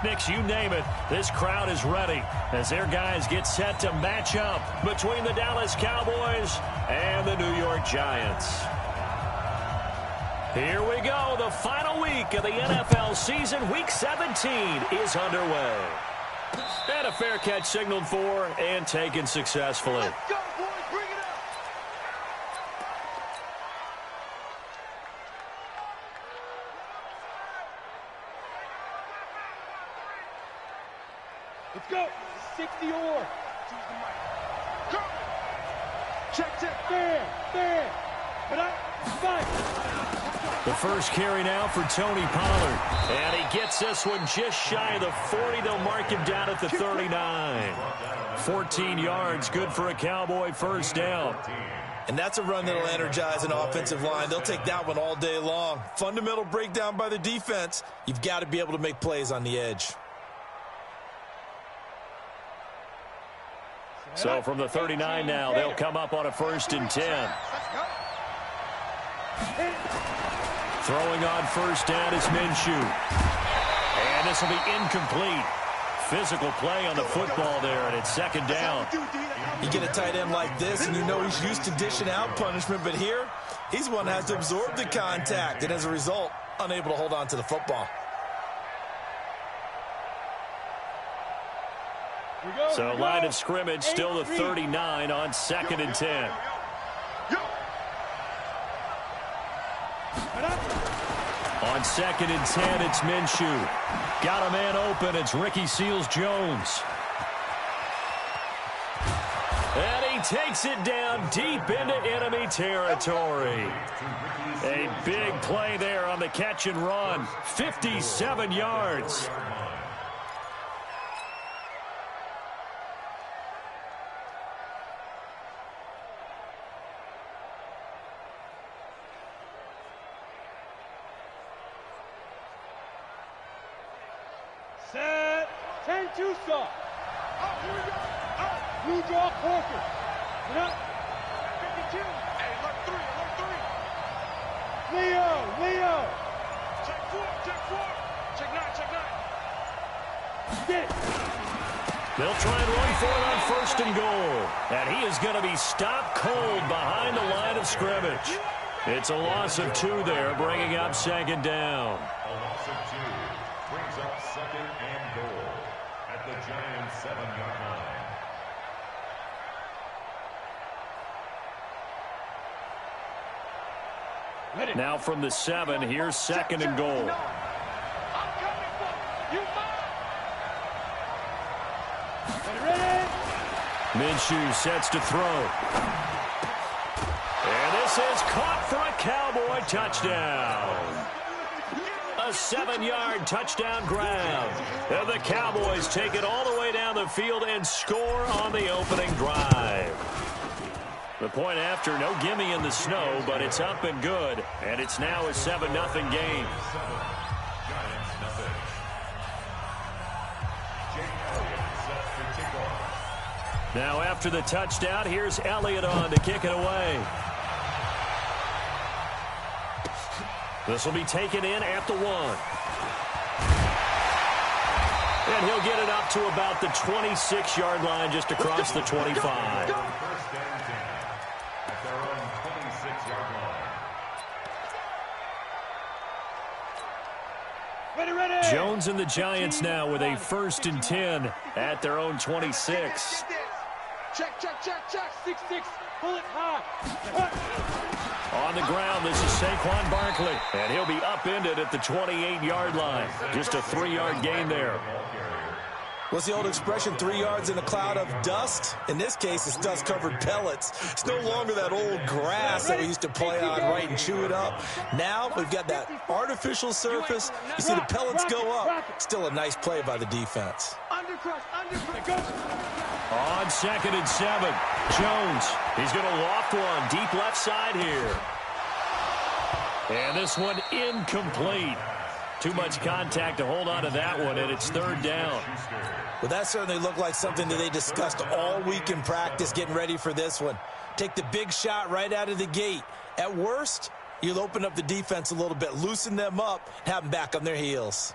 picnics, you name it. This crowd is ready as their guys get set to match up between the Dallas Cowboys and the New York Giants. Here we go. The final week of the NFL season. Week 17 is underway. And a fair catch signaled for and taken successfully. Let's go, boys. Bring it up. Let's go. 60 or. Go. Check, fair. But fight. The first carry now for Tony Pollard. And he gets this one just shy of the 40. They'll mark him down at the 39. 14 yards, good for a Cowboy first down. And that's a run that'll energize an offensive line. They'll take that one all day long. Fundamental breakdown by the defense. You've got to be able to make plays on the edge. So from the 39 now, they'll come up on a 1st and 10. Throwing on first down is Minshew. And this will be incomplete. Physical play on the football there, and it's 2nd down. You get a tight end like this, and you know he's used to dishing out punishment, but here, he's one that has to absorb the contact, and as a result, unable to hold on to the football. So line of scrimmage still the 39 on 2nd and 10. On 2nd and 10, it's Minshew. Got a man open. It's Ricky Seals-Jones. And he takes it down deep into enemy territory. A big play there on the catch and run. 57 yards. Set. 10-2 stop. Blue draw quarter. Get up. 52. Hey, look 3. Leo. Check 4. Check 9. Get it. They'll try and run for it on 1st and goal. And he is going to be stopped cold behind the line of scrimmage. It's a loss of 2 there, bringing up 2nd down. A loss of 2 brings up 2nd and goal at the Giants' 7-yard line. Now from the 7, here's 2nd and goal. Minshew sets to throw. And this is caught for a Cowboy touchdown. A 7-yard touchdown grab. And the Cowboys take it all the way down the field and score on the opening drive. The point after, no gimme in the snow, but it's up and good. And it's now a 7-0 game. Now after the touchdown, here's Elliott on to kick it away. This will be taken in at the 1. And he'll get it up to about the 26-yard line just across the 25. Jones and the Giants now with a 1st and 10 at their own 26. Check. 6-6. Pull it high. On the ground, this is Saquon Barkley. And he'll be upended at the 28-yard line. Just a 3-yard gain there. What's the old expression, 3 yards in a cloud of dust? In this case, it's dust-covered pellets. It's no longer that old grass that we used to play on, right, and chew it up. Now we've got that artificial surface. You see the pellets go up. Still a nice play by the defense. On 2nd and 7, Jones. He's going to loft one deep left side here. And this one incomplete. Too much contact to hold on to that one, and it's 3rd down. Well, that certainly looked like something that they discussed all week in practice, getting ready for this one. Take the big shot right out of the gate. At worst, you'll open up the defense a little bit, loosen them up, have them back on their heels.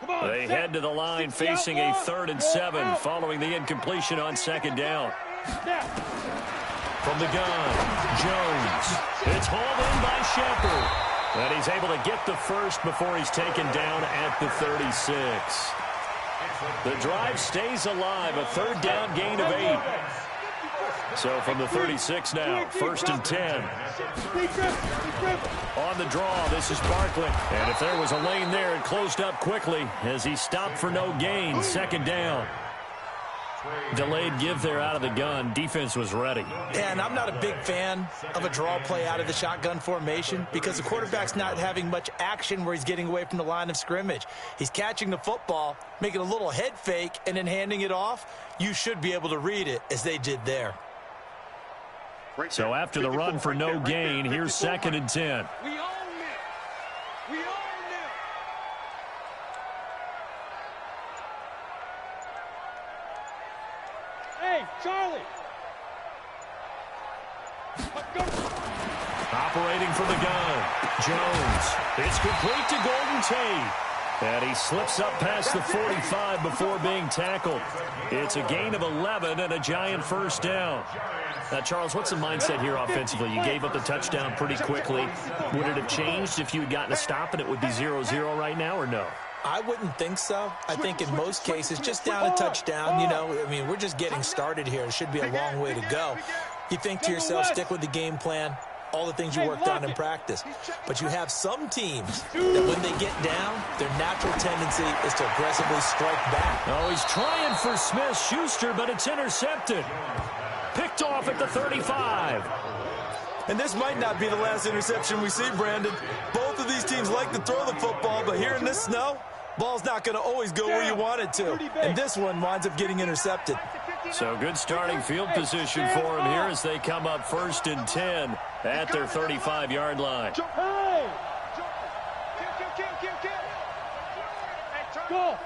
They head to the line facing a 3rd and 7 following the incompletion on 2nd down. From the gun, Jones. It's hauled in by Shepard. And he's able to get the first before he's taken down at the 36. The drive stays alive, a 3rd down gain of 8. So from the 36 now, 1st and 10. On the draw, this is Barkley. And if there was a lane there, it closed up quickly as he stopped for no gain, 2nd down. Delayed give there out of the gun. Defense was ready. And I'm not a big fan of a draw play out of the shotgun formation because the quarterback's not having much action where he's getting away from the line of scrimmage. He's catching the football, making a little head fake, and then handing it off. You should be able to read it as they did there. So after the run for no gain, here's 2nd and 10. We own it. We own it. Hey, Charlie. Operating from the gun, Jones. It's complete to Golden Tate. And he slips up past the 45 before being tackled. It's a gain of 11 and a Giant 1st down. Now, Charles, what's the mindset here offensively? You gave up the touchdown pretty quickly. Would it have changed if you had gotten a stop and it would be 0-0 right now, or no? I wouldn't think so. I think in most cases, just down a touchdown, you know, I mean, we're just getting started here. It should be a long way to go. You think to yourself, stick with the game plan, all the things you worked on in practice. But you have some teams that when they get down, their natural tendency is to aggressively strike back. Oh, he's trying for Smith-Schuster, but it's intercepted. Picked off at the 35. And this might not be the last interception we see, Brandon. Both of these teams like to throw the football, but here in this snow, ball's not going to always go where you want it to. And this one winds up getting intercepted. So good starting field position for them here as they come up 1st and 10 at their 35-yard line. Go.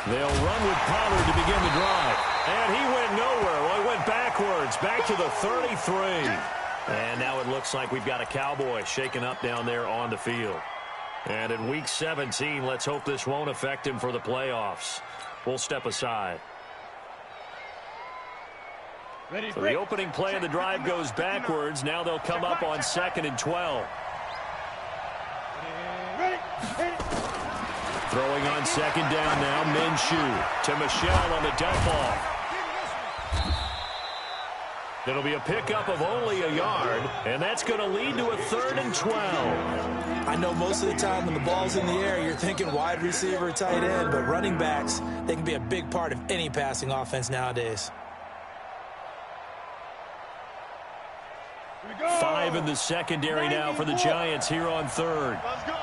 They'll run with Pollard to begin the drive. And he went nowhere. Well, he went backwards, back to the 33. And now it looks like we've got a Cowboy shaken up down there on the field. And in Week 17, let's hope this won't affect him for the playoffs. We'll step aside. So the opening play of the drive goes backwards. Now they'll come up on 2nd and 12. Throwing on 2nd down now, Minshew to Michelle on the dump off. It'll be a pickup of only a yard, and that's going to lead to a 3rd and 12. I know most of the time when the ball's in the air, you're thinking wide receiver, tight end, but running backs, they can be a big part of any passing offense nowadays. 5 in the secondary now for the Giants here on 3rd. Let's go.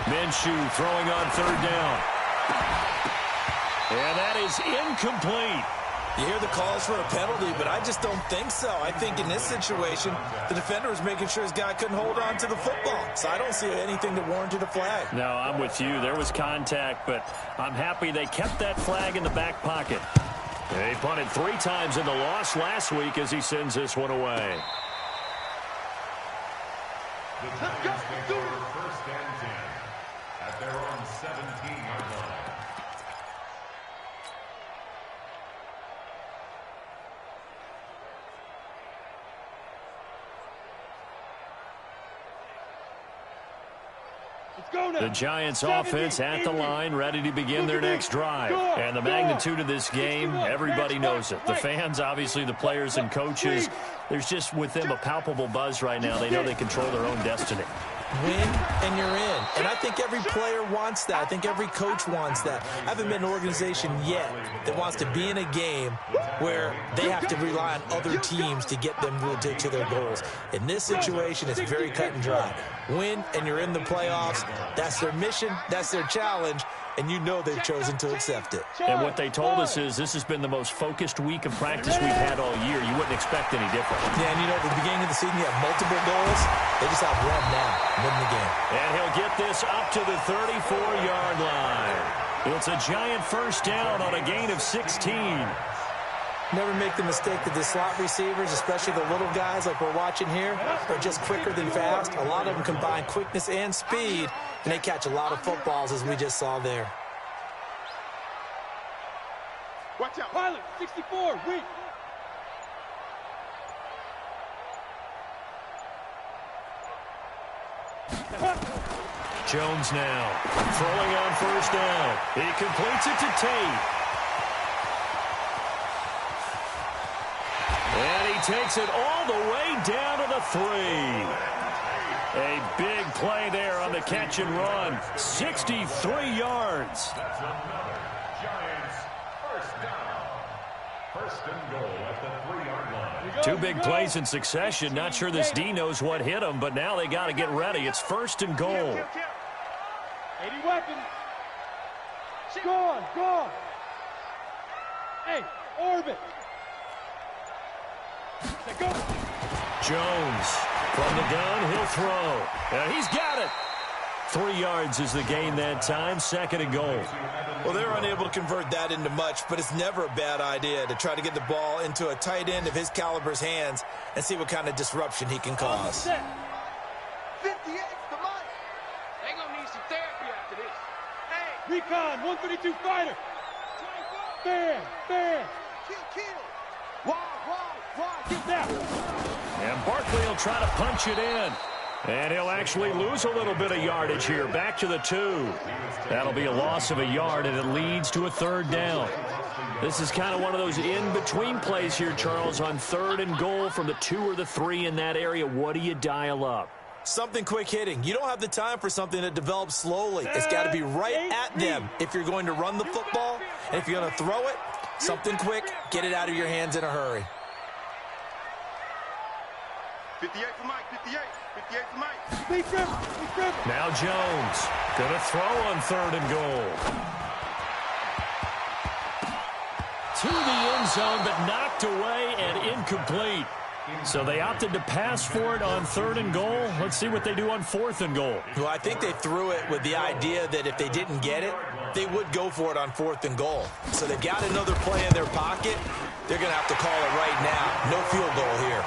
Minshew throwing on 3rd down. And that is incomplete. You hear the calls for a penalty, but I just don't think so. I think in this situation, the defender was making sure his guy couldn't hold on to the football. So I don't see anything that warranted a flag. No, I'm with you. There was contact, but I'm happy they kept that flag in the back pocket. They punted 3 times in the loss last week as he sends this one away. The Giants take over 1st and 10 at their own 17-yard line. The Giants offense at the line, ready to begin their next drive. And the magnitude of this game, everybody knows it. The fans, obviously the players and coaches, there's just with them a palpable buzz right now. They know they control their own destiny. Win and you're in. And I think every player wants that. I think every coach wants that. I haven't met an organization yet that wants to be in a game where they have to rely on other teams to get them to their goals. In this situation, it's very cut and dry. Win and you're in the playoffs. That's their mission. That's their challenge. And you know they've chosen to accept it. And what they told us is this has been the most focused week of practice we've had all year. You wouldn't expect any different. Yeah, and you know, at the beginning of the season, you have multiple goals. They just have one now, win the game. And he'll get this up to the 34-yard line. It's a Giant 1st down on a gain of 16. Never make the mistake that the slot receivers, especially the little guys like we're watching here, are just quicker than fast. A lot of them combine quickness and speed, and they catch a lot of footballs, as we just saw there. Watch out. Pilot, 64, weak. Jones now throwing on first down. He completes it to Tate. And he takes it all the way down to the 3. A big play there on the catch and run. 63 yards. That's another Giants first down. First and goal at the 3-yard line. 2 big plays in succession. Not sure this D knows what hit him, but now they got to get ready. It's first and goal. 80 weapons. Gone, gone. Hey, orbit. Go. Jones from the gun, he'll throw. And he's got it. 3 yards is the gain that time, second and goal. Well, they're unable to convert that into much, but it's never a bad idea to try to get the ball into a tight end of his caliber's hands and see what kind of disruption he can cause. 58 the money. They gonna need some therapy after this. Hey, recon, 132 fighter. Bam, bam. Kill. Wide, get down. And Barkley will try to punch it in. And he'll actually lose a little bit of yardage here. Back to the 2. That'll be a loss of a yard, and it leads to a third down. This is kind of one of those in-between plays here, Charles, on third and goal from the 2 or the 3 in that area. What do you dial up? Something quick hitting. You don't have the time for something that develops slowly. It's got to be right at them if you're going to run the football. And if you're going to throw it, something quick, get it out of your hands in a hurry. 58 for Mike, 58 for Mike. Be driven. Now Jones going to throw on third and goal. To the end zone, but knocked away and incomplete. So they opted to pass for it on third and goal. Let's see what they do on fourth and goal. Well, I think they threw it with the idea that if they didn't get it, they would go for it on fourth and goal. So they've got another play in their pocket. They're going to have to call it right now. No field goal here.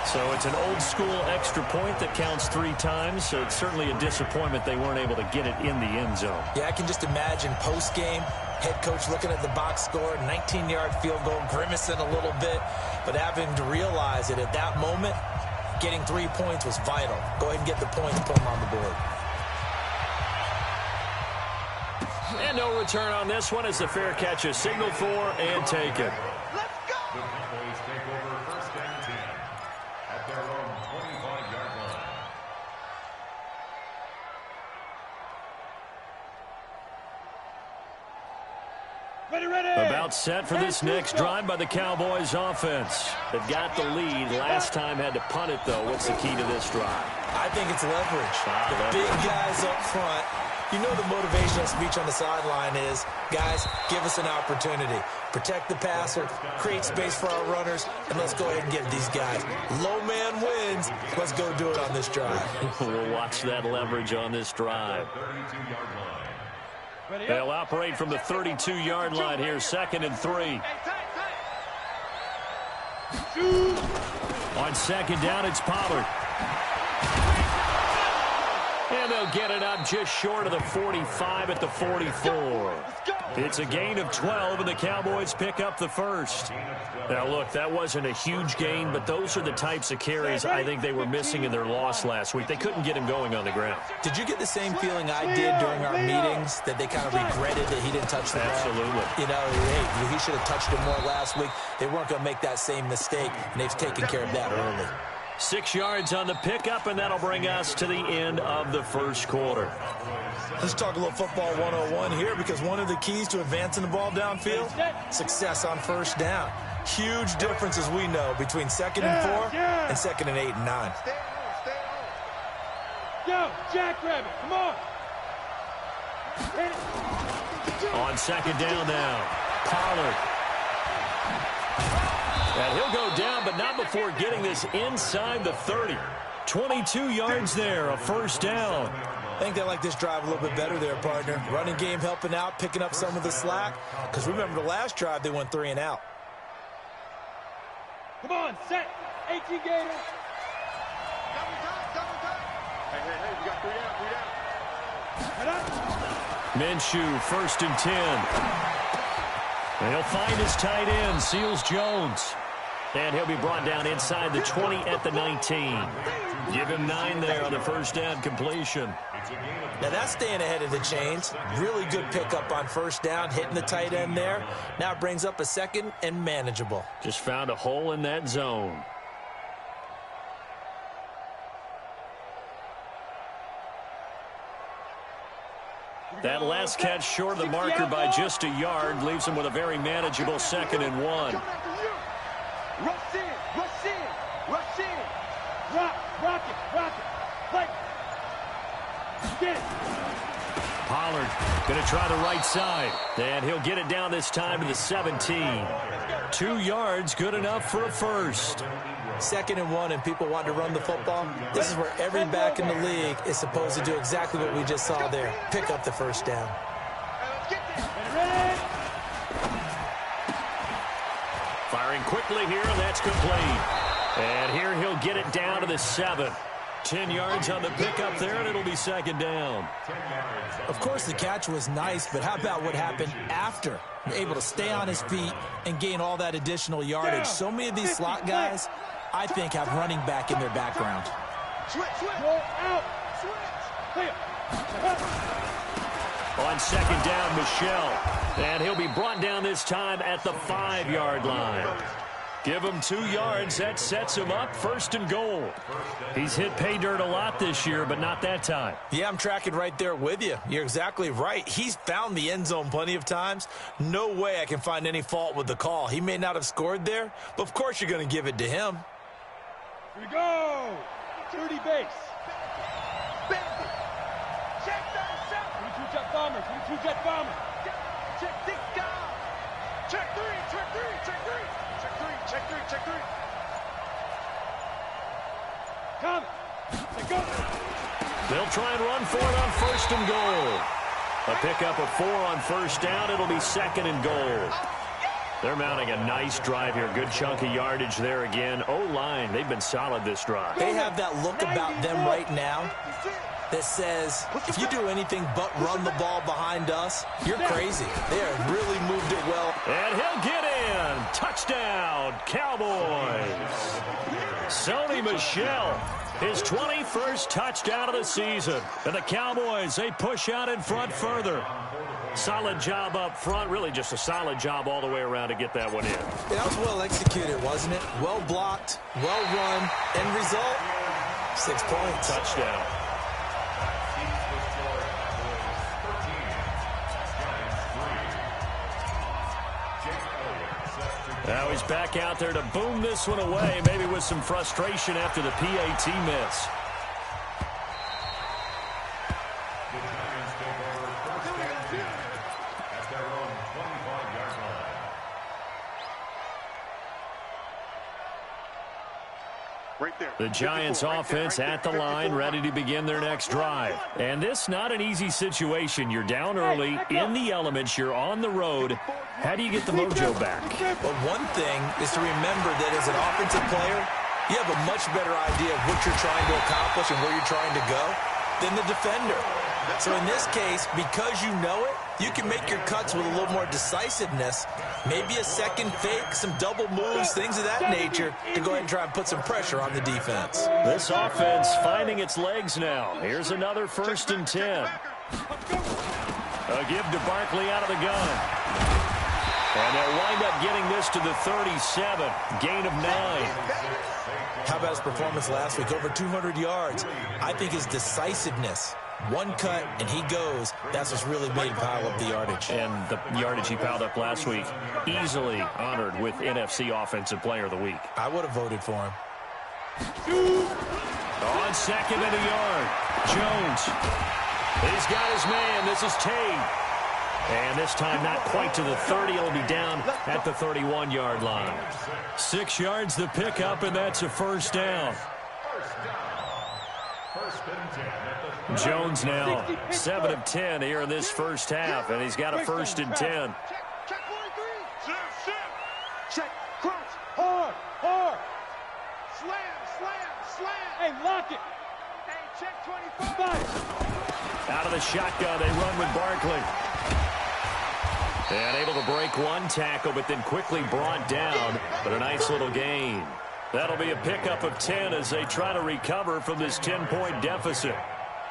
So it's an old-school extra point that counts 3 times, so it's certainly a disappointment they weren't able to get it in the end zone. Yeah, I can just imagine post-game, head coach looking at the box score, 19-yard field goal, grimacing a little bit, but having to realize that at that moment, getting 3 points was vital. Go ahead and get the points, put them on the board. And no return on this one as the fair catch is signaled for and taken. Let's go. The Cowboys take over first and 10 at their own 25-yard line. Ready. About set for this next drive by the Cowboys offense. They've got the lead. Last time had to punt it, though. What's the key to this drive? I think it's leverage. The big guys up front. You know the motivational speech on the sideline is, guys, give us an opportunity. Protect the passer, create space for our runners, and let's go ahead and get these guys. Low man wins. Let's go do it on this drive. We'll watch that leverage on this drive. 32-yard line. They'll operate from the 32-yard line here, second and 3. On second down, it's Pollard. And they'll get it up just short of the 45 at the 44. It's a gain of 12, and the Cowboys pick up the first. Now, look, that wasn't a huge gain, but those are the types of carries I think they were missing in their loss last week. They couldn't get him going on the ground. Did you get the same feeling I did during our meetings, that they kind of regretted that he didn't touch the ball? Absolutely. You know, hey, he should have touched it more last week. They weren't going to make that same mistake, and they've taken care of that early. 6 yards on the pickup, and that'll bring us to the end of the first quarter. Let's talk a little football 101 here, because one of the keys to advancing the ball downfield, success on first down. Huge difference, as we know, between 2nd and 4 and 2nd and 8 and 9. Yo, Jackrabbit, come on. On second down now, Pollard. And he'll go down, but not before getting this inside the 30. 22 yards there, a first down. I think they like this drive a little bit better there, partner. Running game helping out, picking up some of the slack. Because remember, the last drive, they went 3 and out. Come on, set. 18 Gator. Double time, double time. Hey, we got 3 down, 3 down. Minshew, 1st and 10. And he'll find his tight end, Seals Jones. And he'll be brought down inside the 20 at the 19. Give him 9 there on the first down completion. Now that's staying ahead of the chains. Really good pickup on first down, hitting the tight end there. Now it brings up a 2nd and manageable. Just found a hole in that zone. That last catch short of the marker by just a yard leaves him with a very manageable 2nd and 1. Rush in, rush in, rush in. Rock it, play. Get it. Pollard going to try the right side. And he'll get it down this time to the 17. 2 yards, good enough for a first. 2nd and 1 and people want to run the football. This is where every back in the league is supposed to do exactly what we just saw there. Pick up the first down. Firing quickly here, and that's complete. And here he'll get it down to the 7. 10 yards on the pickup there, and it'll be 2nd down. Of course, the catch was nice, but how about what happened after? Able to stay on his feet and gain all that additional yardage. So many of these slot guys, I think, have running back in their background. Switch, roll out, switch, clear. On 2nd down, Michelle. And he'll be brought down this time at the 5-yard line. Give him 2 yards. That sets him up 1st and goal. He's hit pay dirt a lot this year, but not that time. Yeah, I'm tracking right there with you. You're exactly right. He's found the end zone plenty of times. No way I can find any fault with the call. He may not have scored there, but of course you're going to give it to him. Here we go. 30 base. Check that. 22 jet bombers. 22 jet bombers. Check 6 down. Check 3. Check 3. Check 3. Check 3. Check 3. Come. Let's go. They'll try and run for it on 1st and goal. A pickup of 4 on 1st down. It'll be 2nd and goal. They're mounting a nice drive here. Good chunk of yardage there again. O-line, they've been solid this drive. They have that look about them right now that says, if you do anything but run the ball behind us, you're crazy. They have really moved it well. And he'll get in. Touchdown, Cowboys. Sony Michel, his 21st touchdown of the season. And the Cowboys, they push out in front further. Solid job up front. Really just a solid job all the way around to get that one in. That was well executed, wasn't it? Well blocked, well run. End result, 6 points. Touchdown. Now he's back out there to boom this one away, maybe with some frustration after the PAT miss. The Giants offense at the line, ready to begin their next drive. And this not an easy situation. You're down early, in the elements, you're on the road. How do you get the mojo back? Well, one thing is to remember that as an offensive player, you have a much better idea of what you're trying to accomplish and where you're trying to go than the defender. So in this case, because you know it, you can make your cuts with a little more decisiveness, maybe a second fake, some double moves, things of that nature, to go ahead and try and put some pressure on the defense. This offense finding its legs now. Here's another 1st and 10. A give to Barkley out of the gun. And they'll wind up getting this to the 37. Gain of 9. How about his performance last week? Over 200 yards. I think his decisiveness, one cut and he goes, that's what's really made him pile up the yardage. And the yardage he piled up last week, easily honored with NFC Offensive Player of the Week. I would have voted for him. On 2nd and a yard, Jones. He's got his man. This is Tate. And this time not quite to the 30. It'll be down at the 31-yard line. 6 yards the pickup, and that's a 1st down. Jones now 7 of 10 here in this first half, and he's got a 1st and 10. Check. Crouch. Hard. Hard. Slam. Slam. Slam. Hey, lock it. Hey, check 25. Out of the shotgun, they run with Barkley. And able to break one tackle, but then quickly brought down. But a nice little gain. That'll be a pickup of 10 as they try to recover from this 10-point deficit.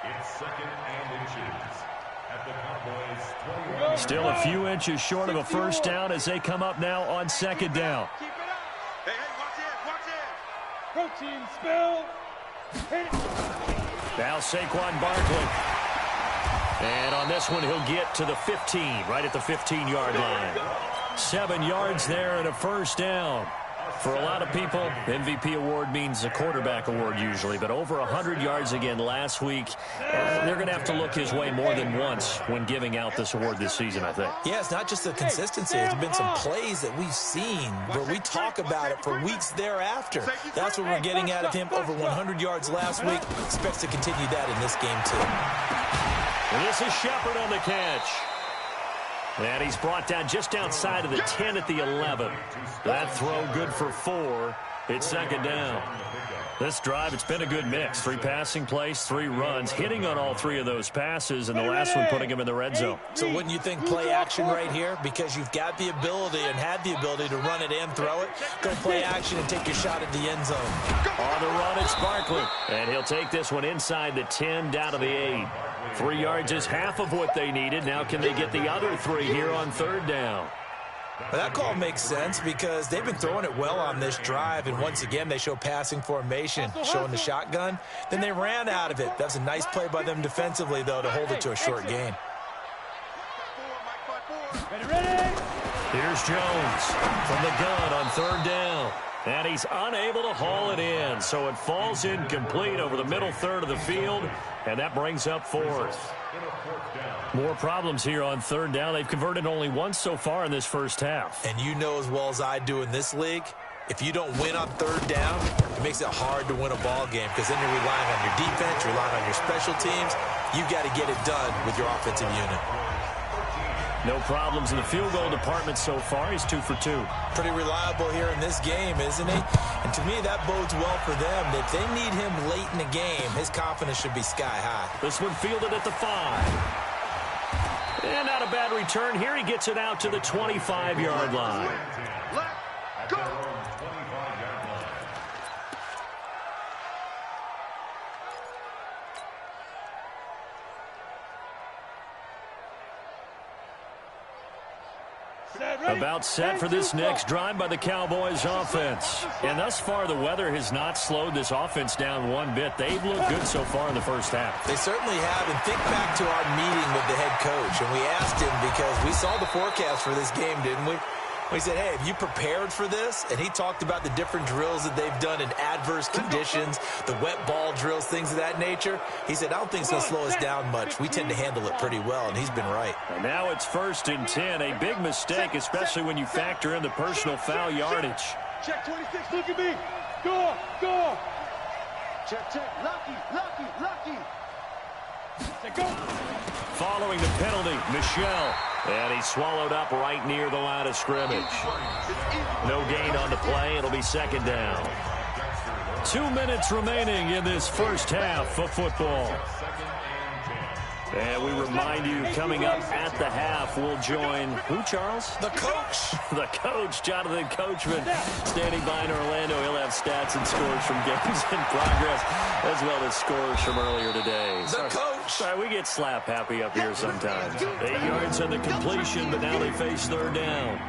It's 2nd and inches at the Cowboys 21. Still a few inches short of a first down as they come up now on 2nd down. Keep it up. Hey, watch it. Watch it. Protein spill. Hit it. Now Saquon Barkley. And on this one, he'll get to the 15, right at the 15-yard line. 7 yards there and a first down. For a lot of people, MVP award means a quarterback award usually, but over 100 yards again last week. They're going to have to look his way more than once when giving out this award this season, I think. Yeah, it's not just the consistency. There's been some plays that we've seen where we talk about it for weeks thereafter. That's what we're getting out of him. Over 100 yards last week. Expects to continue that in this game, too. And this is Shepard on the catch. And he's brought down just outside of the 10 at the 11. That throw good for 4. It's 2nd down. This drive, it's been a good mix. 3 passing plays, 3 runs, hitting on all 3 of those passes, and the last one putting him in the red zone. So wouldn't you think play action right here? Because you've got the ability and had the ability to run it and throw it. Go play action and take your shot at the end zone. On the run, it's Barkley. And he'll take this one inside the 10, down to the 8. 3 yards is half of what they needed. Now can they get the other 3 here on 3rd down? Well, that call makes sense because they've been throwing it well on this drive, and once again they show passing formation, showing the shotgun. Then they ran out of it. That's a nice play by them defensively, though, to hold it to a short gain. Here's Jones from the gun on 3rd down. And he's unable to haul it in, so it falls incomplete over the middle third of the field, and that brings up 4th. More problems here on 3rd down. They've converted only once so far in this first half. And you know as well as I do in this league, if you don't win on 3rd down, it makes it hard to win a ball game because then you're relying on your defense, relying on your special teams. You've got to get it done with your offensive unit. No problems in the field goal department so far. He's 2 for 2. Pretty reliable here in this game, isn't he? And to me, that bodes well for them. If they need him late in the game, his confidence should be sky high. This one fielded at the 5. And not a bad return here. He gets it out to the 25-yard line. Let's go. About set for this next drive by the Cowboys offense. And thus far, the weather has not slowed this offense down one bit. They've looked good so far in the first half. They certainly have. And think back to our meeting with the head coach. And we asked him because we saw the forecast for this game, didn't we? We said, hey, have you prepared for this? And he talked about the different drills that they've done in adverse conditions, the wet ball drills, things of that nature. He said, I don't think it's going to slow us down much. We tend to handle it pretty well, and he's been right. And now it's 1st and 10, a big mistake, especially when you factor in the personal foul yardage. Check 26, look at me. Go, go. Check, lucky, lucky, lucky. Check, go. Following the penalty, Michelle. And he's swallowed up right near the line of scrimmage. No gain on the play. It'll be 2nd down. 2 minutes remaining in this first half of football. And we remind you, coming up at the half, we'll join who, Charles? The coach. The coach, Jonathan Coachman, standing by in Orlando. He'll have stats and scores from games in progress, as well as scores from earlier today. The coach. Sorry, we get slap happy up here sometimes. 8 yards on the completion, but now they face 3rd down.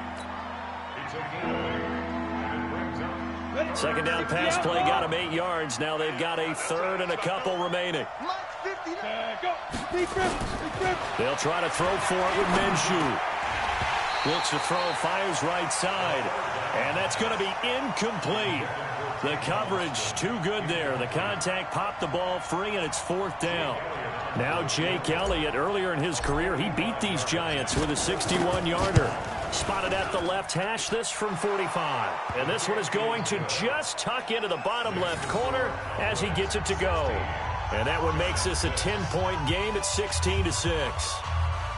2nd down pass play got him 8 yards. Now they've got a 3rd and a couple remaining. They'll try to throw for it with Minshew. Looks to throw, fires right side. And that's going to be incomplete. The coverage too good there. The contact popped the ball free, and it's 4th down. Now Jake Elliott, earlier in his career, he beat these Giants with a 61-yarder. Spotted at the left hash, this from 45. And this one is going to just tuck into the bottom left corner as he gets it to go. And that one makes this a 10-point game at 16-6.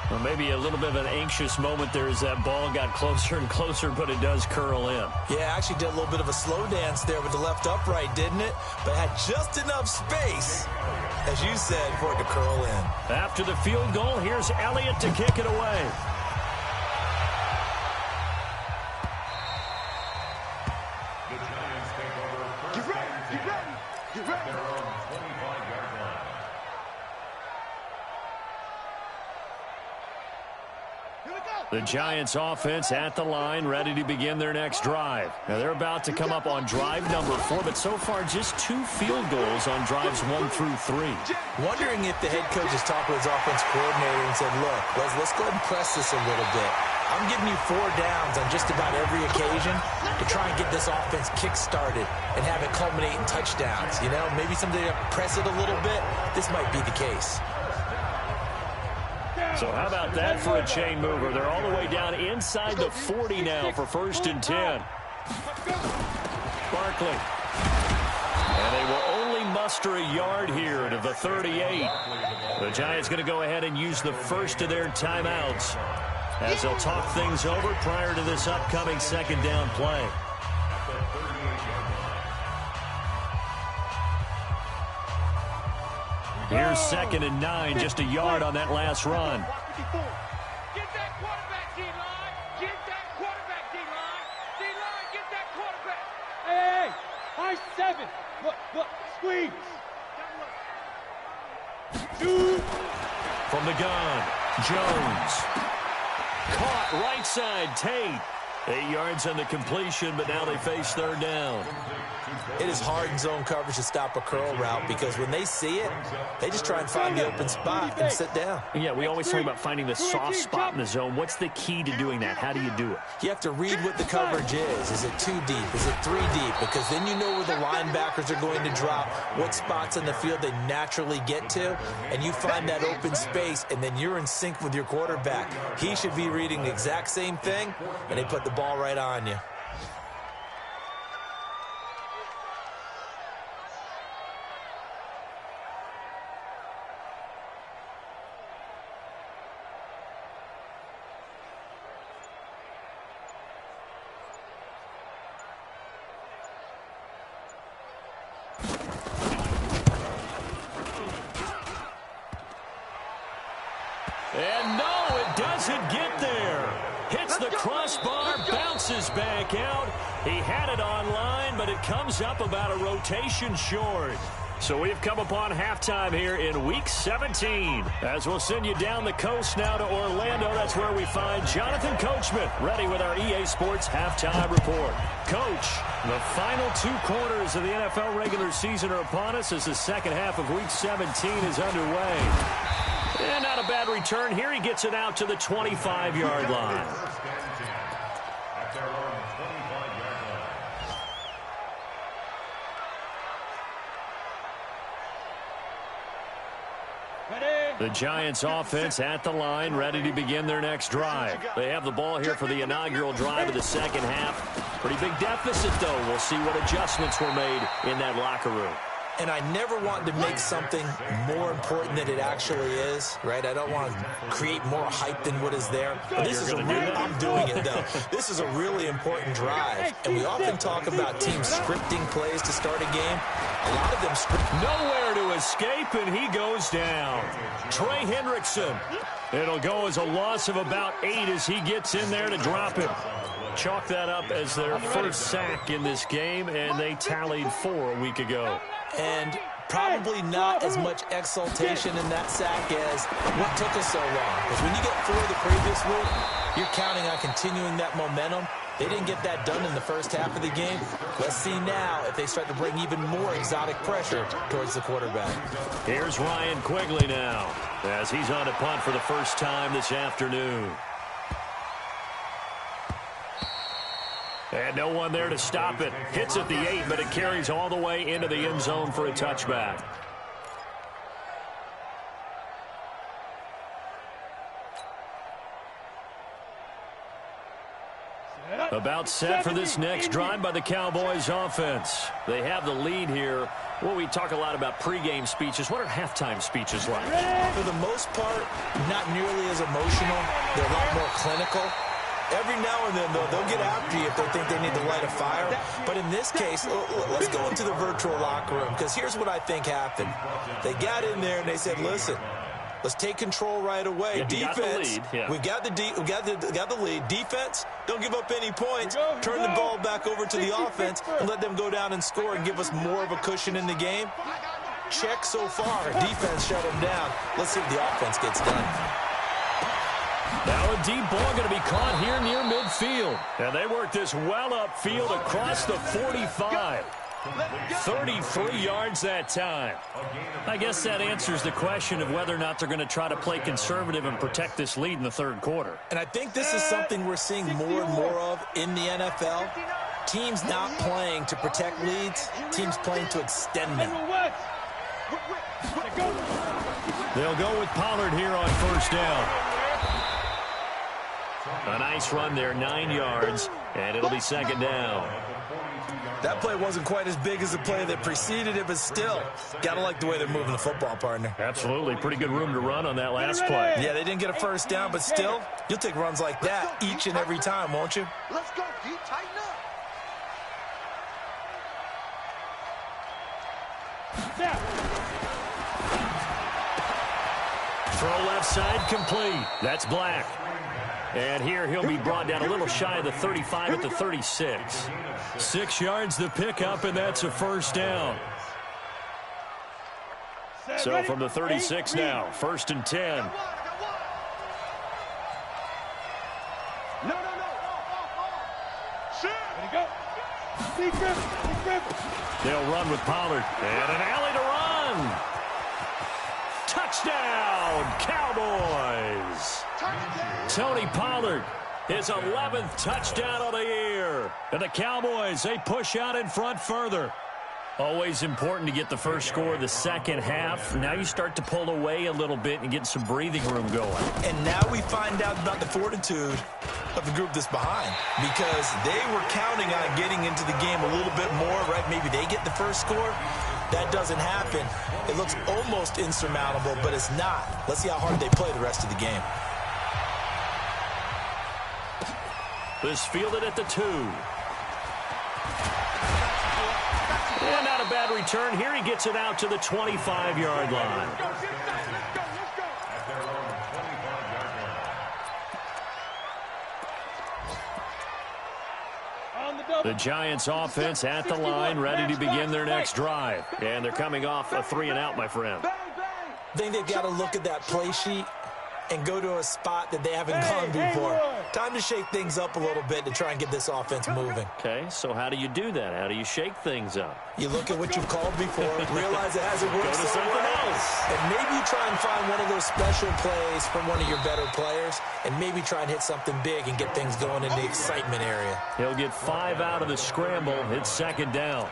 Well, maybe a little bit of an anxious moment there as that ball got closer and closer, but it does curl in. Yeah, actually did a little bit of a slow dance there with the left upright, didn't it? But had just enough space, as you said, for it to curl in. After the field goal, here's Elliott to kick it away. The Giants take over first and 10. Get ready. Their own 25-yard line. The Giants offense at the line, ready to begin their next drive. Now they're about to come up on drive number 4, but so far just 2 field goals on drives 1 through 3. Wondering if the head coach has talked with his offense coordinator and said, look, let's go ahead and press this a little bit. I'm giving you 4 downs on just about every occasion to try and get this offense kick-started and have it culminate in touchdowns. You know, maybe someday to press it a little bit. This might be the case. So how about that for a chain mover? They're all the way down inside the 40 now for 1st and 10. Barkley. And they will only muster a yard here to the 38. The Giants going to go ahead and use the first of their timeouts as they'll talk things over prior to this upcoming 2nd down play. Here's 2nd and 9, just a yard on that last run. Get that quarterback, D-line. Get that quarterback, D-line. D-line, get that quarterback. Hey, high 7. Look, squeeze. From the gun, Jones. Caught right side, Tate. 8 yards on the completion, but now they face 3rd down. It is hard in zone coverage to stop a curl route because when they see it, they just try and find the open spot and sit down. Yeah, we always talk about finding the soft spot in the zone. What's the key to doing that? How do you do it? You have to read what the coverage is. Is it 2 deep? Is it 3 deep? Because then you know where the linebackers are going to drop, what spots in the field they naturally get to, and you find that open space, and then you're in sync with your quarterback. He should be reading the exact same thing, and they put the ball right on you. And no, it doesn't get there. Hits the crossbar, bounces back out. He had it online, but it comes up about a rotation short. So we've come upon halftime here in Week 17. As we'll send you down the coast now to Orlando, that's where we find Jonathan Coachman, ready with our EA Sports Halftime Report. Coach, the final 2 quarters of the NFL regular season are upon us as the second half of Week 17 is underway. And not a bad return here. He gets it out to the 25-yard line. The Giants offense at the line, ready to begin their next drive. They have the ball here for the inaugural drive of the second half. Pretty big deficit, though. We'll see what adjustments were made in that locker room. And I never want to make something more important than it actually is, right? I don't want to create more hype than what is there. But this is I'm doing it, though. This is a really important drive. And we often talk about teams scripting plays to start a game. A lot of them script. Nowhere to escape, and he goes down. Trey Hendrickson. It'll go as a loss of about 8 as he gets in there to drop him. Chalk that up as their first sack in this game, and they tallied 4 a week ago. And probably not as much exultation in that sack as what took us so long. Because when you get 4 the previous week, you're counting on continuing that momentum. They didn't get that done in the first half of the game. Let's see now if they start to bring even more exotic pressure towards the quarterback. Here's Ryan Quigley now as he's on a punt for the first time this afternoon. And no one there to stop it. Hits at the 8, but it carries all the way into the end zone for a touchback. About set for this next drive by the Cowboys offense. They have the lead here. Well, we talk a lot about pregame speeches. What are halftime speeches like? For the most part, not nearly as emotional. They're a lot more clinical. Every now and then, though, they'll get after you if they think they need to light a fire. But in this case, let's go into the virtual locker room, because here's what I think happened. They got in there and they said, listen, let's take control right away. Defense, we got the lead. Defense, don't give up any points. Turn the ball back over to the offense and let them go down and score and give us more of a cushion in the game. Check so far. Defense shut them down. Let's see if the offense gets done. Now a deep ball going to be caught here near midfield. And they work this well upfield across the 45. 33 yards that time. I guess that answers the question of whether or not they're going to try to play conservative and protect this lead in the third quarter. And I think this is something we're seeing more and more of in the NFL. Teams not playing to protect leads, teams playing to extend them. They'll go with Pollard here on first down. A nice run there, 9 yards, and it'll be second down. That play wasn't quite as big as the play that preceded it, but still, gotta like the way they're moving the football, partner. Absolutely. Pretty good room to run on that last play. Yeah, they didn't get a first down, but still, you'll take runs like that each and every time, won't you? Let's go, D. Tighten up. Throw left side complete. That's Black. And here he'll be brought down a little shy of the 35 at the 36. 6 yards the pickup, and that's a first down. So from the 36 now, first and 10. No. They'll run with Pollard. And an alley to run. Touchdown, Cowboys. Tony Pollard, his 11th touchdown of the year. And the Cowboys, they push out in front further. Always important to get the first score of the second half. Now you start to pull away a little bit and get some breathing room going. And now we find out about the fortitude of the group that's behind, because they were counting on getting into the game a little bit more, right? Maybe they get the first score. That doesn't happen. It looks almost insurmountable, but it's not. Let's see how hard they play the rest of the game. This fielded at the 2. And not a bad return. Here he gets it out to the 25-yard line. The Giants offense at the line, ready to begin their next drive. And they're coming off a 3-and-out, my friend. I think they've got to look at that play sheet and go to a spot that they haven't gone before. Time to shake things up a little bit to try and get this offense moving. Okay, so how do you do that? How do you shake things up? You look at what you've called before, realize it hasn't worked Go to so something well, else. and maybe you try and find one of those special plays from one of your better players, and maybe try and hit something big and get things going in the excitement area. He'll get 5 out of the scramble. It's second down.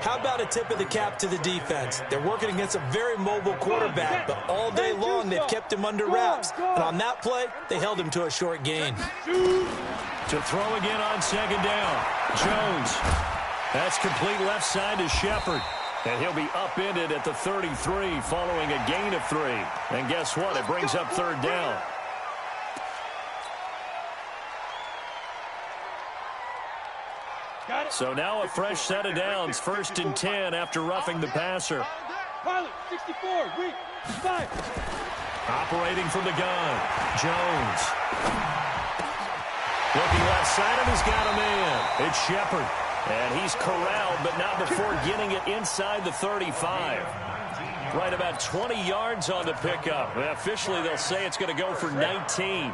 How about a tip of the cap to the defense? They're working against a very mobile quarterback, but all day long they've kept him under wraps. And on that play, they held him to a short gain. To throw again on second down. Jones. That's complete left side to Shepard. And he'll be upended at the 33 following a gain of 3. And guess what? It brings up third down. So now a fresh set of downs, first and 10 after roughing the passer. Pilot, 64, weak, 5. Operating from the gun, Jones. Looking left side, and he's got a man. It's Shepard. And he's corralled, but not before getting it inside the 35. Right about 20 yards on the pickup. And officially, they'll say it's going to go for 19. Here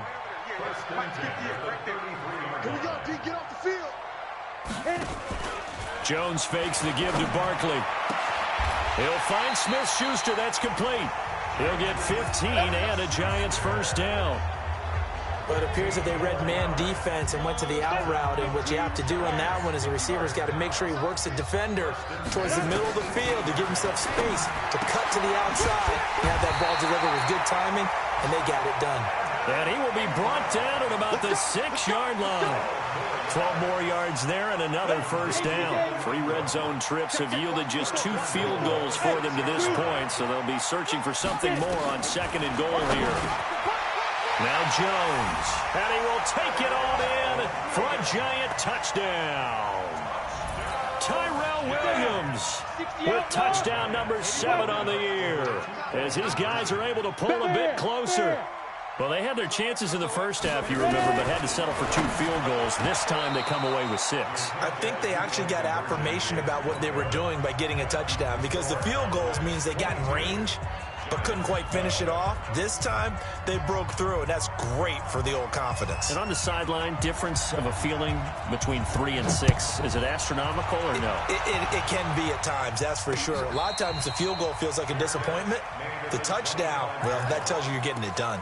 we go, D, get off the field. Jones fakes the give to Barkley. He'll find Smith-Schuster. That's complete. He'll get 15 and a Giants first down. Well, it appears that they read man defense and went to the out route, and what you have to do on that one is the receiver's got to make sure he works the defender towards the middle of the field to give himself space to cut to the outside and have that ball delivered with good timing, and they got it done. And he will be brought down at about the 6-yard line. 12 more yards there and another first down. 3 red zone trips have yielded just 2 field goals for them to this point, so they'll be searching for something more on second and goal here. Now Jones, and he will take it on in for a giant touchdown. Tyrell Williams with touchdown number 7 on the year, as his guys are able to pull a bit closer. Well, they had their chances in the first half, you remember, but had to settle for 2 field goals. This time they come away with 6. I think they actually got affirmation about what they were doing by getting a touchdown, because the field goals means they got in range but couldn't quite finish it off. This time they broke through, and that's great for the old confidence. And on the sideline, difference of a feeling between 3 and 6, is it astronomical or no? It can be at times, that's for sure. A lot of times the field goal feels like a disappointment. The touchdown, well, that tells you you're getting it done.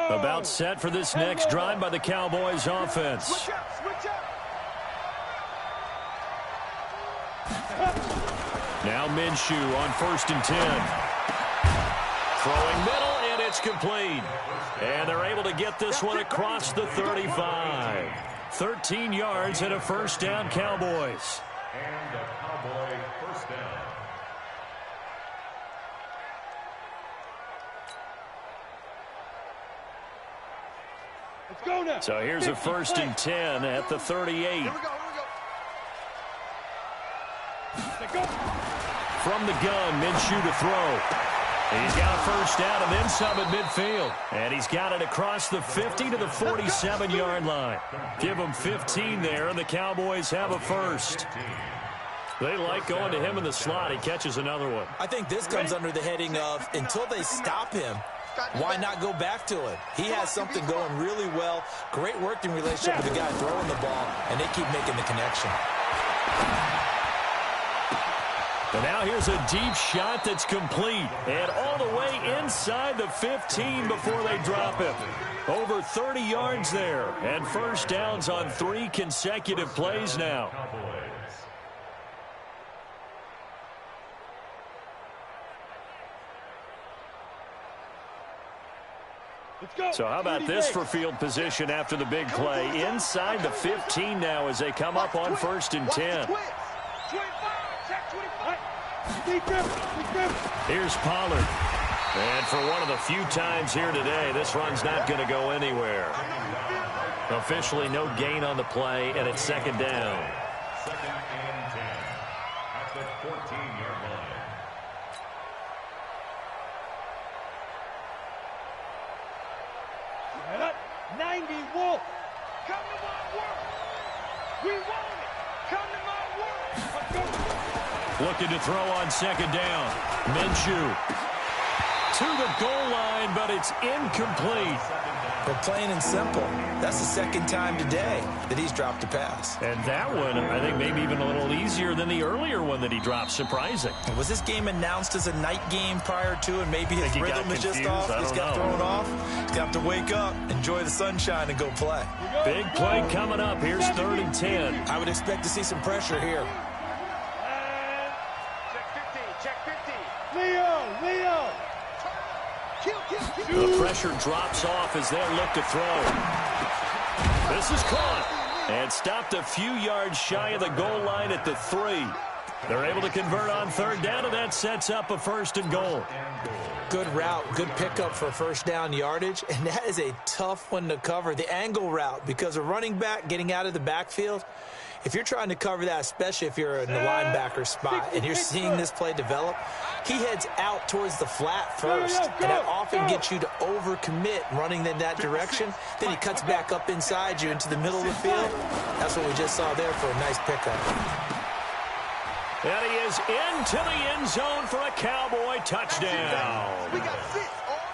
About set for this next drive by the Cowboys offense. Switch up. Now Minshew on 1st and 10. Throwing middle, and it's complete. And they're able to get this one across the 35. 13 yards and a first down, Cowboys. And a Cowboy first down. Let's go now. So here's a 1st and 10 at the 38. Here we go. From the gun, Minshew to throw. He's got a first down and then some at midfield. And he's got it across the 50 to the 47-yard line. Give him 15 there, and the Cowboys have a first. They like going to him in the slot. He catches another one. I think this comes under the heading of, until they stop him, why not go back to it? He has something going really well. Great working relationship with the guy throwing the ball, and they keep making the connection. And now here's a deep shot that's complete. And all the way inside the 15 before they drop him. Over 30 yards there. And first downs on 3 consecutive plays now. So how about this for field position after the big play? Inside the 15 now as they come up on 1st and 10. Here's Pollard. And for one of the few times here today, this run's not going to go anywhere. Officially no gain on the play, and it's 2nd down. 2nd and 10 at the 14-yard line. 90 Wolf. Come to my work. We want it. Come to my work. Let's go. Looking to throw on 2nd down. Minshew to the goal line, but it's incomplete. But plain and simple, that's the 2nd time today that he's dropped a pass. And that one, I think, maybe even a little easier than the earlier one that he dropped. Surprising. Was this game announced as a night game prior to, and maybe his rhythm is just off? He's got thrown off. He's got to wake up, enjoy the sunshine, and go play. Big play coming up. Here's 3rd and 10. I would expect to see some pressure here. Check 15. Leo. The pressure drops off as they look to throw. This is caught and stopped a few yards shy of the goal line at the 3. They're able to convert on 3rd down, and that sets up a 1st and goal. Good route, good pickup for 1st down yardage, and that is a tough one to cover, the angle route, because a running back getting out of the backfield, if you're trying to cover that, especially if you're in the linebacker spot and you're seeing this play develop, he heads out towards the flat first, and that often gets you to overcommit running in that direction. Then he cuts back up inside you into the middle of the field. That's what we just saw there for a nice pickup. And he is into the end zone for a Cowboy touchdown.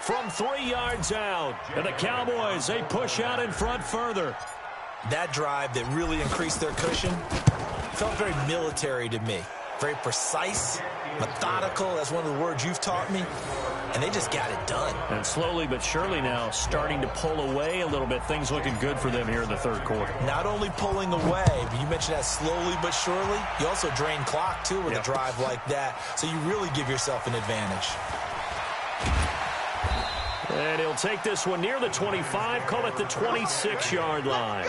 From 3 yards out, and the Cowboys, they push out in front further. That drive that really increased their cushion felt very military to me. Very precise, methodical. That's one of the words you've taught me. and they just got it done. And slowly but surely now starting to pull away a little bit. Things looking good for them here in the third quarter. Not only pulling away, but you mentioned that slowly but surely. You also drain clock, too, with a drive like that. So you really give yourself an advantage. And he'll take this one near the 25, call it the 26-yard line.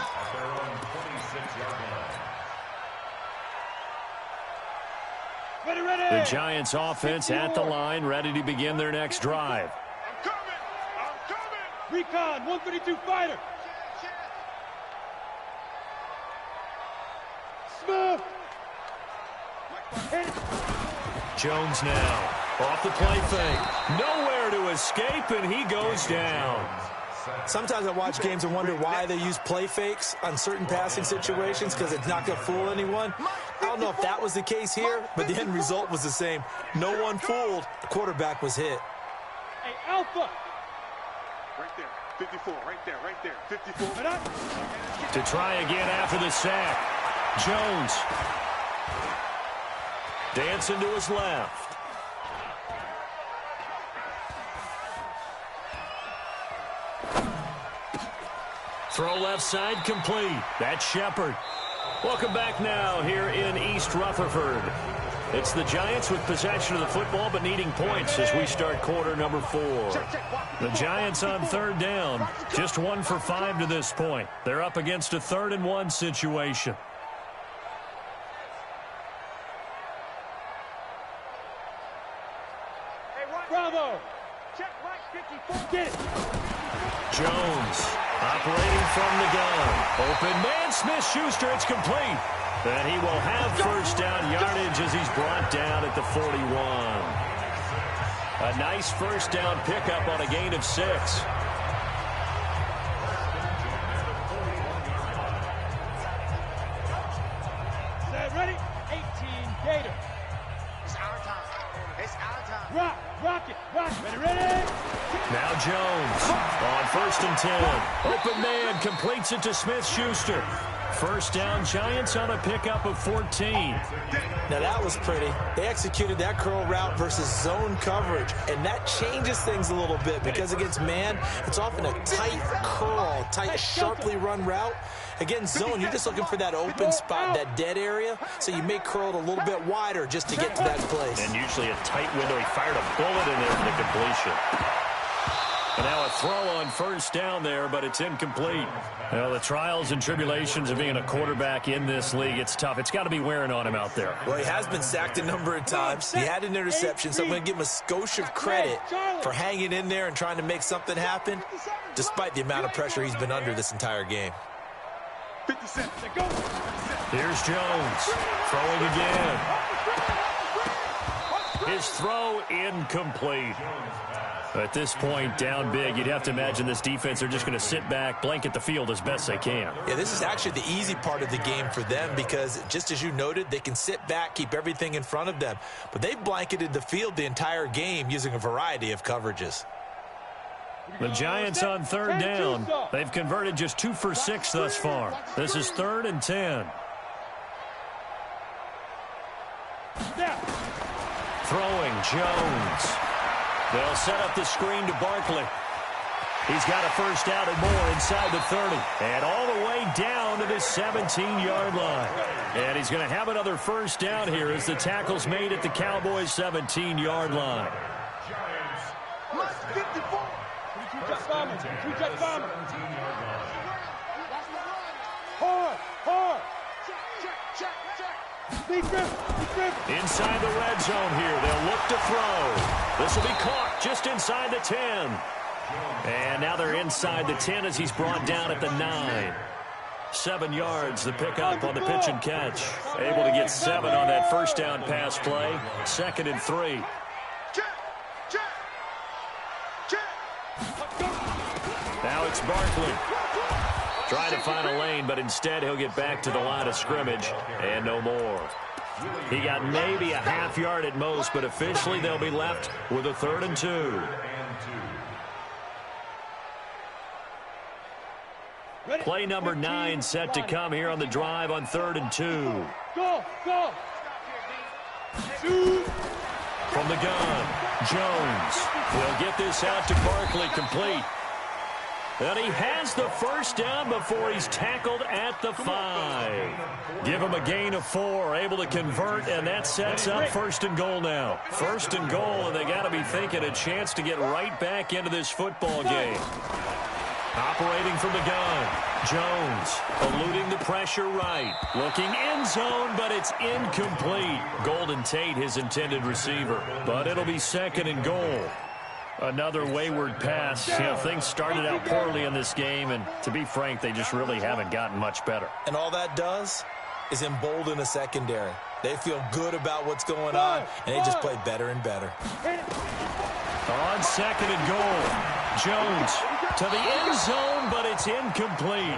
The Giants offense at the line, ready to begin their next drive. I'm coming! Recon, 132 fighter! Smith! Jones now off the play fake. Nowhere to escape, and he goes down. Sometimes I watch games and wonder why they use play fakes on certain passing situations, because it's not going to fool anyone. I don't know if that was the case here, but the end result was the same. No one fooled. The quarterback was hit. Hey, Alpha! Right there, 54, right there, 54. To try again after the sack. Jones. Dancing to his left. Throw left side complete. That's Shepard. Welcome back now here in East Rutherford. It's the Giants with possession of the football but needing points as we start quarter number 4. The Giants on third down. Just 1 for 5 to this point. They're up against a 3rd and 1 situation. Bravo! Check right 54. Get it! Jones operating from the gun. Open man, Smith-Schuster, it's complete. And he will have first down yardage as he's brought down at the 41. A nice first down pickup on a gain of 6. Set ready? 18 Gator. It's our time. It's our time. Rock it. Ready. Now Jones on 1st and 10. Open man completes it to Smith-Schuster. First down, Giants on a pickup of 14. Now that was pretty. They executed that curl route versus zone coverage, and that changes things a little bit because against man, it's often a tight curl, tight, sharply run route. Against zone, you're just looking for that open spot, that dead area, so you may curl it a little bit wider just to get to that place. And usually a tight window. He fired a bullet in there for the completion. And now a throw on first down there, but it's incomplete. Well, the trials and tribulations of being a quarterback in this league, it's tough. It's got to be wearing on him out there. Well, he has been sacked a number of times. He had an interception, so I'm going to give him a skosh of credit for hanging in there and trying to make something happen, despite the amount of pressure he's been under this entire game. Here's Jones, throwing again. His throw incomplete. At this point, down big, you'd have to imagine this defense, they're just going to sit back, blanket the field as best they can. Yeah, this is actually the easy part of the game for them because, just as you noted, they can sit back, keep everything in front of them. But they've blanketed the field the entire game using a variety of coverages. The Giants on third down. They've converted just 2 for 6 thus far. This is 3rd and 10. Throwing, Jones. They'll set up the screen to Barkley. He's got a first down and more inside the 30. And all the way down to the 17-yard line. And he's going to have another first down here as the tackle's made at the Cowboys' 17-yard line. Inside the red zone here. They'll look to throw. This will be caught just inside the 10. And now they're inside the 10 as he's brought down at the 9. 7 yards, the pickup on the pitch and catch. Able to get 7 on that first down pass play. 2nd and 3. Now it's Barkley. Trying to find a lane, but instead he'll get back to the line of scrimmage and no more. He got maybe a half yard at most, but officially they'll be left with a 3rd and 2. Play number 9 set to come here on the drive on 3rd and 2. Go! From the gun. Jones will get this out to Barkley, complete. And he has the first down before he's tackled at the 5. Give him a gain of 4, able to convert, and that sets up 1st and goal now. 1st and goal, and they got to be thinking a chance to get right back into this football game. Operating from the gun, Jones eluding the pressure right. Looking end zone, but it's incomplete. Golden Tate, his intended receiver. But it'll be 2nd and goal. Another wayward pass. You know, things started out poorly in this game, and to be frank, they just really haven't gotten much better. And all that does is embolden the secondary. They feel good about what's going on, and they just play better and better. On 2nd and goal, Jones to the end zone, but it's incomplete.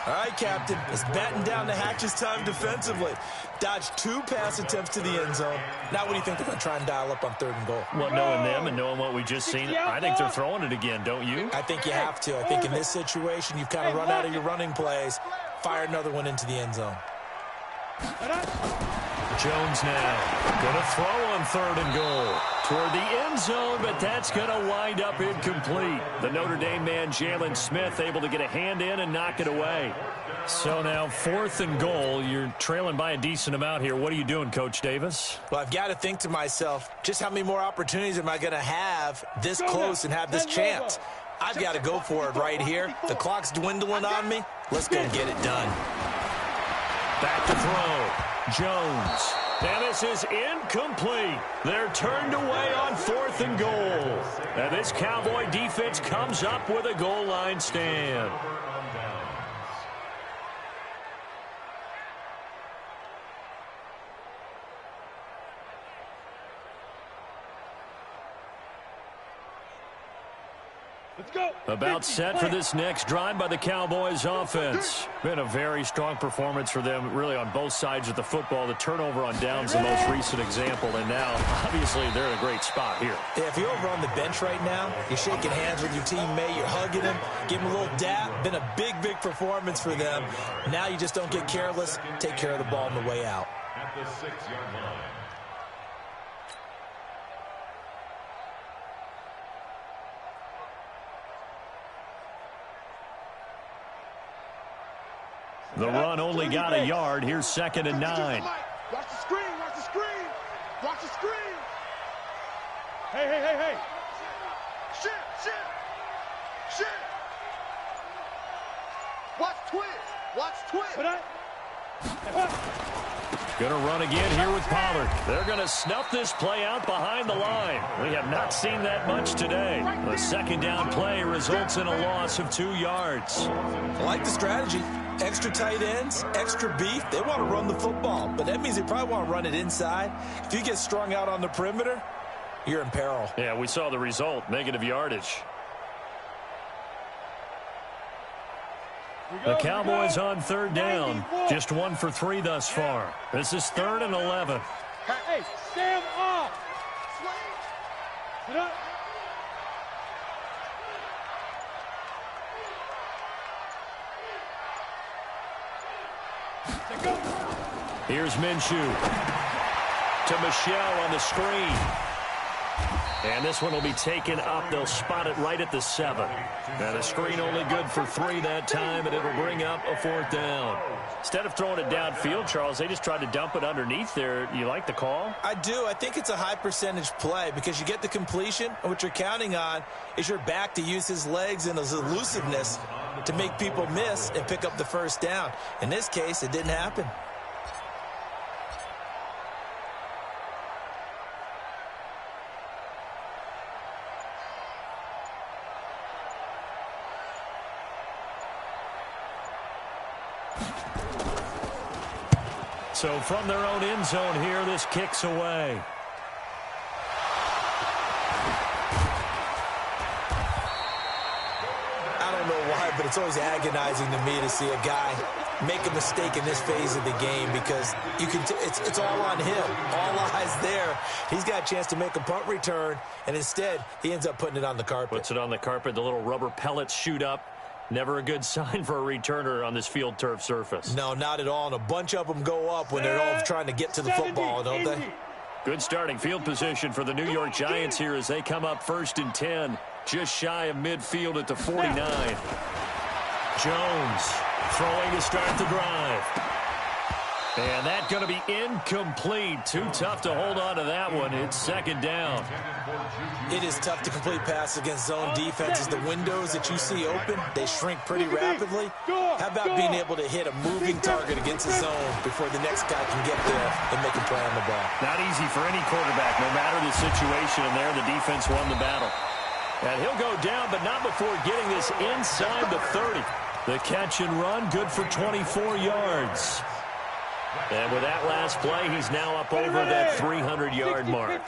All right, Captain, it's batten down the hatches time defensively. Dodged 2 pass attempts to the end zone. Now what do you think they're going to try and dial up on 3rd and goal? Well, knowing them and knowing what we just seen, I think they're throwing it again, don't you? I think you have to. I think in this situation, you've kind of run out of your running plays. Fire another one into the end zone. Jones now going to throw on 3rd and goal toward the end zone, but that's going to wind up incomplete. The Notre Dame man, Jalen Smith, able to get a hand in and knock it away. So now 4th and goal. You're trailing by a decent amount here. What are you doing, Coach Davis? Well, I've got to think to myself, just how many more opportunities am I going to have this close and have this chance? I've got to go for it right here. The clock's dwindling on me. Let's go get it done. Back to throw. Jones. And this is incomplete. They're turned away on 4th and goal. And this Cowboy defense comes up with a goal line stand. Let's go. About set for this next drive by the Cowboys offense. Been a very strong performance for them, really, on both sides of the football. The turnover on downs, the most recent example, and now, obviously, they're in a great spot here. Yeah, if you're over on the bench right now, you're shaking hands with your teammate, you're hugging him, give him a little dap. Been a big, big performance for them. Now you just don't get careless. Take care of the ball on the way out. At the 6-yard line. The run only got a yard. Here's 2nd and 9. Watch the screen. Watch the screen. Watch the screen. Hey. Shit. Watch twist. Going to run again here with Pollard. They're going to snuff this play out behind the line. We have not seen that much today. The 2nd down play results in a loss of 2 yards. I like the strategy. Extra tight ends, extra beef. They want to run the football, but that means they probably want to run it inside. If you get strung out on the perimeter, you're in peril. Yeah, we saw the result, negative yardage. The Cowboys on 3rd down, just 1 for 3 thus far. This is 3rd and 11. Hey, stand off. Sit up. Here's Minshew to Michelle on the screen. And this one will be taken up. They'll spot it right at the 7. Now the screen only good for 3 that time, and it'll bring up a 4th down. Instead of throwing it downfield, Charles, they just tried to dump it underneath there. You like the call? I do. I think it's a high percentage play because you get the completion, and what you're counting on is your back to use his legs and his elusiveness to make people miss and pick up the 1st down. In this case, it didn't happen. So from their own end zone here, this kicks away. I don't know why, but it's always agonizing to me to see a guy make a mistake in this phase of the game because you can. It's all on him. All eyes there. He's got a chance to make a punt return, and instead he ends up putting it on the carpet. Puts it on the carpet. The little rubber pellets shoot up. Never a good sign for a returner on this field turf surface. No, not at all. And a bunch of them go up when they're all trying to get to the football, don't they? Good starting field position for the New York Giants here as they come up 1st and 10, just shy of midfield at the 49. Jones throwing to start the drive. And that's going to be incomplete. Too tough to hold on to that one. It's 2nd down. It is tough to complete passes against zone defenses. The windows that you see open, they shrink pretty rapidly. How about being able to hit a moving target against a zone before the next guy can get there and make a play on the ball? Not easy for any quarterback, no matter the situation. And there, the defense won the battle. And he'll go down, but not before getting this inside the 30. The catch and run, good for 24 yards. And with that last play, he's now up over that 300-yard mark.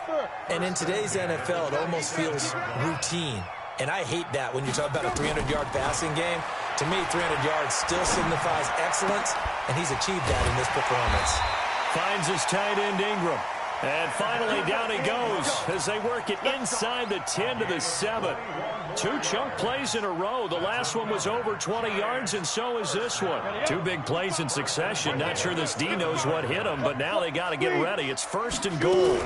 And in today's NFL, it almost feels routine. And I hate that when you talk about a 300-yard passing game. To me, 300 yards still signifies excellence, and he's achieved that in this performance. Finds his tight end Ingram. And finally, down he goes as they work it inside the 10 to the 7. 2 chunk plays in a row. The last one was over 20 yards, and so is this one. 2 big plays in succession. Not sure this D knows what hit him, but now they got to get ready. It's 1st and goal.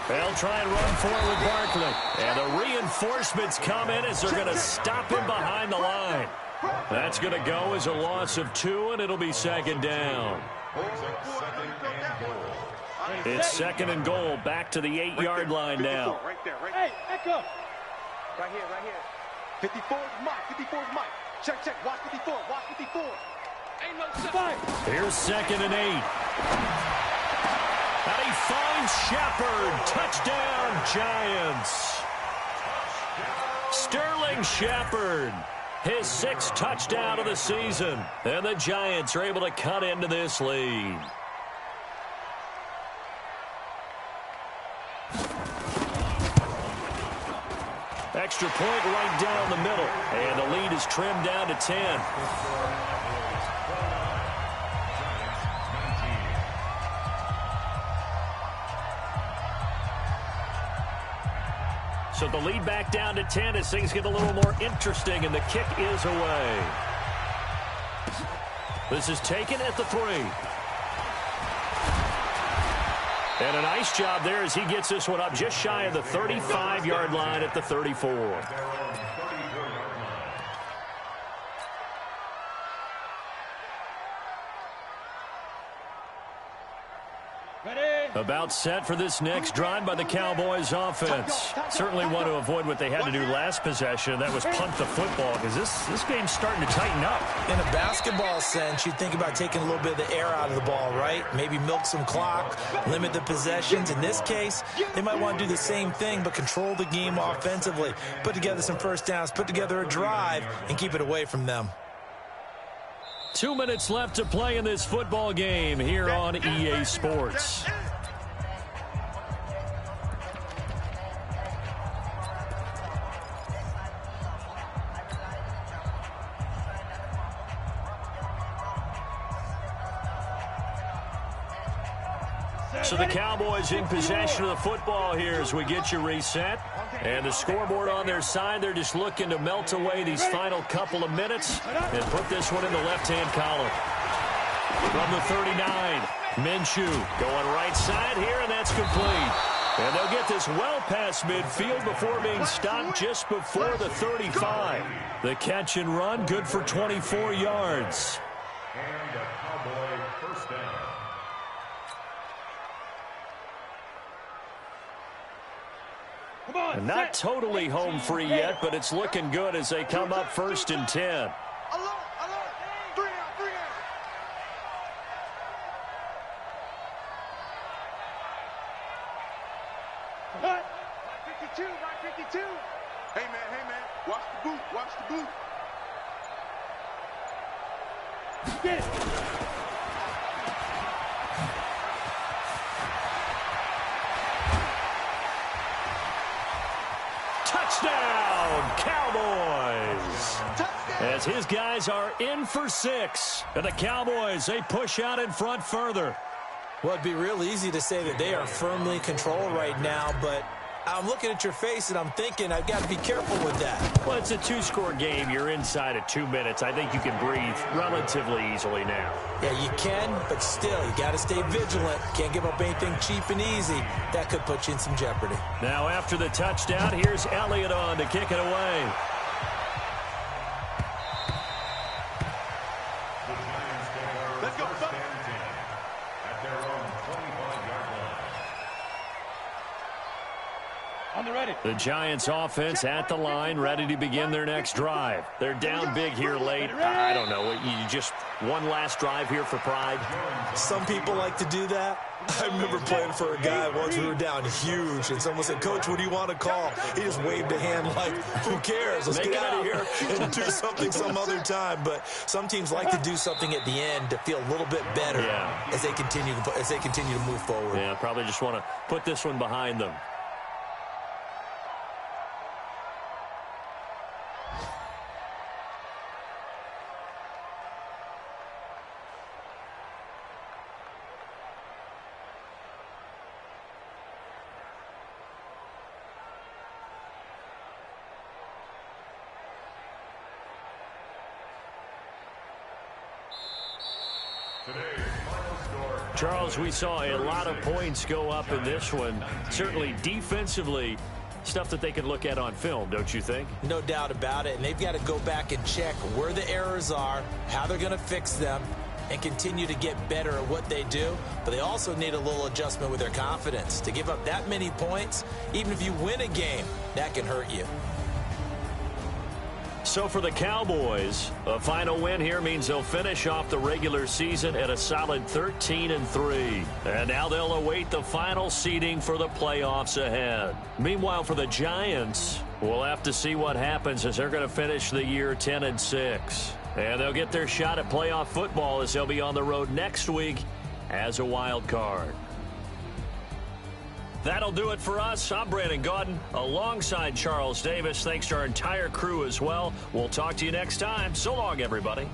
They'll try and run forward with Barkley. And the reinforcements come in as they're going to stop him behind the line. That's going to go as a loss of 2, and it'll be 2nd down. It's 2nd and goal, back to the 8-yard line now. Right there, right there. Hey, echo. Right here, right here. 54 is Mike, 54 is Mike. Check, check, watch 54, watch 54. Ain't no fight. Here's 2nd and 8. And he finds Shepard. Touchdown, Giants. Sterling Shepard, his 6th touchdown of the season. And the Giants are able to cut into this lead. Extra point right down the middle. And the lead is trimmed down to 10. So the lead back down to 10 as things get a little more interesting, and the kick is away. This is taken at the 3. And a nice job there as he gets this one up just shy of the 35-yard line at the 34. About set for this next drive by the Cowboys offense. Certainly want to avoid what they had to do last possession. That was punt the football, because this game's starting to tighten up. In a basketball sense, you think about taking a little bit of the air out of the ball, right? Maybe milk some clock, limit the possessions. In this case, they might want to do the same thing, but control the game offensively. Put together some first downs, put together a drive, and keep it away from them. 2 minutes left to play in this football game here on EA Sports. So the Cowboys in possession of the football here as we get you reset. And the scoreboard on their side, they're just looking to melt away these final couple of minutes and put this one in the left-hand column. From the 39, Minshew going right side here, and that's complete. And they'll get this well past midfield before being stopped just before the 35. The catch and run, good for 24 yards. And a Cowboy first down. And not totally home free yet, but it's looking good as they come up 1st and 10. Alert, alert. 3 out, 3 out. What? 52, right 52. Hey, man, watch the boot, watch the boot. Get it. Touchdown, Cowboys! As his guys are in for 6. And the Cowboys, they push out in front further. Well, it'd be real easy to say that they are firmly in control right now, but I'm looking at your face, and I'm thinking I've got to be careful with that. Well, it's a two-score game. You're inside of 2 minutes. I think you can breathe relatively easily now. Yeah, you can, but still, you got to stay vigilant. Can't give up anything cheap and easy. That could put you in some jeopardy. Now, after the touchdown, here's Elliott on to kick it away. Let's go, son. At their own 25-yard line. On the ready. The Giants offense at the line, ready to begin their next drive. They're down big here late. I don't know. You just one last drive here for pride. Some people like to do that. I remember playing for a guy once. We were down huge, and someone said, "Coach, what do you want to call?" He just waved a hand like, "Who cares? Let's get out of here and do something some other time." But some teams like to do something at the end to feel a little bit better as they continue to move forward. Yeah, probably just want to put this one behind them. Charles, we saw a lot of points go up in this one. Certainly defensively, stuff that they can look at on film, don't you think? No doubt about it. And they've got to go back and check where the errors are, how they're going to fix them, and continue to get better at what they do. But they also need a little adjustment with their confidence. To give up that many points, even if you win a game, that can hurt you. So for the Cowboys, a final win here means they'll finish off the regular season at a solid 13-3. And now they'll await the final seeding for the playoffs ahead. Meanwhile, for the Giants, we'll have to see what happens as they're going to finish the year 10-6. And they'll get their shot at playoff football as they'll be on the road next week as a wild card. That'll do it for us. I'm Brandon Gaudin alongside Charles Davis. Thanks to our entire crew as well. We'll talk to you next time. So long, everybody.